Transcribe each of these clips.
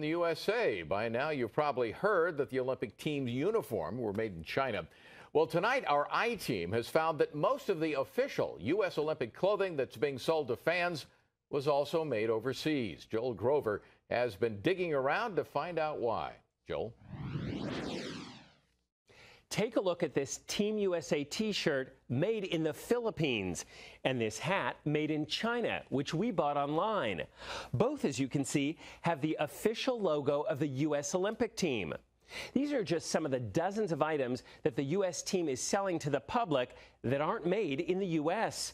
the USA. By now, you've probably heard that the Olympic team's uniform were made in China. Well, tonight, our I-Team has found that most of the official U.S. Olympic clothing that's being sold to fans was also made overseas. Joel Grover has been digging around to find out why. Joel? Take a look at this Team USA t-shirt made in the Philippines and this hat made in China, which we bought online. Both, as you can see, have the official logo of the U.S. Olympic team. These are just some of the dozens of items that the U.S. team is selling to the public that aren't made in the U.S.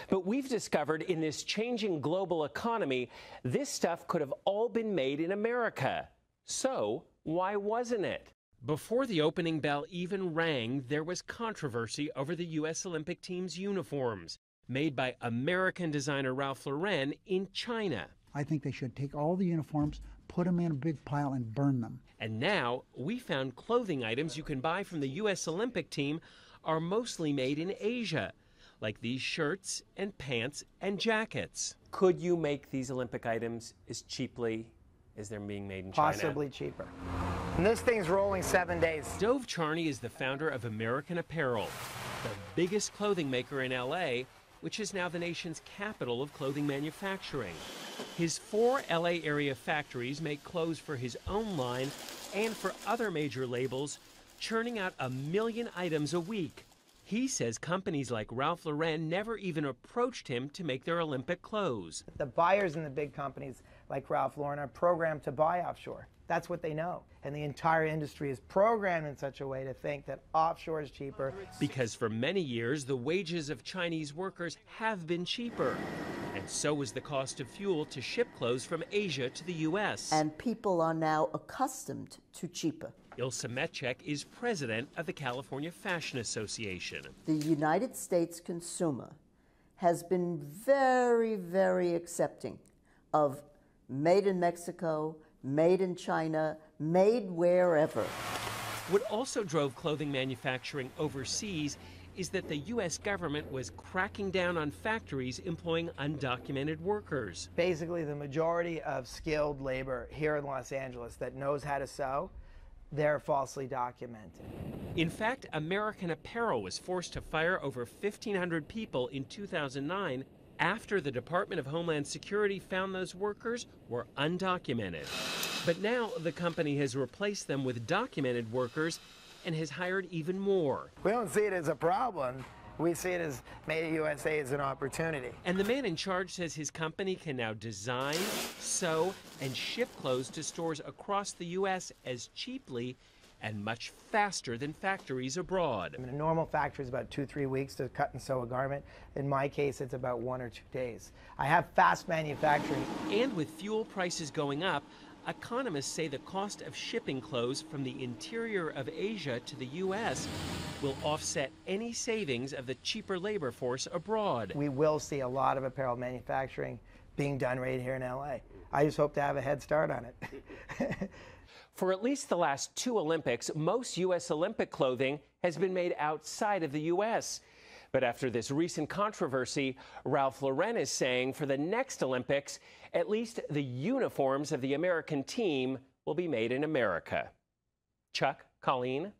But we've discovered in this changing global economy, this stuff could have all been made in America. So why wasn't it? Before the opening bell even rang, there was controversy over the U.S. Olympic team's uniforms, made by American designer Ralph Lauren in China. I think they should take all the uniforms, put them in a big pile, and burn them. And now we found clothing items you can buy from the U.S. Olympic team are mostly made in Asia, like these shirts and pants and jackets. Could you make these Olympic items as cheaply as they're being made in China? Possibly cheaper. And this thing's rolling 7 days. Dove Charney is the founder of American Apparel, the biggest clothing maker in L.A., which is now the nation's capital of clothing manufacturing. His 4 L.A. area factories make clothes for his own line and for other major labels, churning out 1 million items a week. He says companies like Ralph Lauren never even approached him to make their Olympic clothes. The buyers in the big companies like Ralph Lauren are programmed to buy offshore. That's what they know. And the entire industry is programmed in such a way to think that offshore is cheaper. Because for many years, the wages of Chinese workers have been cheaper. And so is the cost of fuel to ship clothes from Asia to the U.S. And people are now accustomed to cheaper. Ilse Metchek is president of the California Fashion Association. The United States consumer has been very, very accepting of made in Mexico, made in China, made wherever. What also drove clothing manufacturing overseas is that the U.S. government was cracking down on factories employing undocumented workers. Basically, the majority of skilled labor here in Los Angeles that knows how to sew, they're falsely documented. In fact, American Apparel was forced to fire over 1,500 people in 2009 after the Department of Homeland Security found those workers were undocumented. But now the company has replaced them with documented workers and has hired even more. We don't see it as a problem. We see it as Made in USA as an opportunity. And the man in charge says his company can now design, sew, and ship clothes to stores across the U.S. as cheaply and much faster than factories abroad. I mean, a normal factory is about 2-3 weeks to cut and sew a garment. In my case, it's about 1 or 2 days. I have fast manufacturing. And with fuel prices going up, economists say the cost of shipping clothes from the interior of Asia to the U.S. will offset any savings of the cheaper labor force abroad. We will see a lot of apparel manufacturing being done right here in L.A. I just hope to have a head start on it. For at least the last 2 Olympics, most U.S. Olympic clothing has been made outside of the U.S. But after this recent controversy, Ralph Lauren is saying for the next Olympics, at least the uniforms of the American team will be made in America. Chuck, Colleen?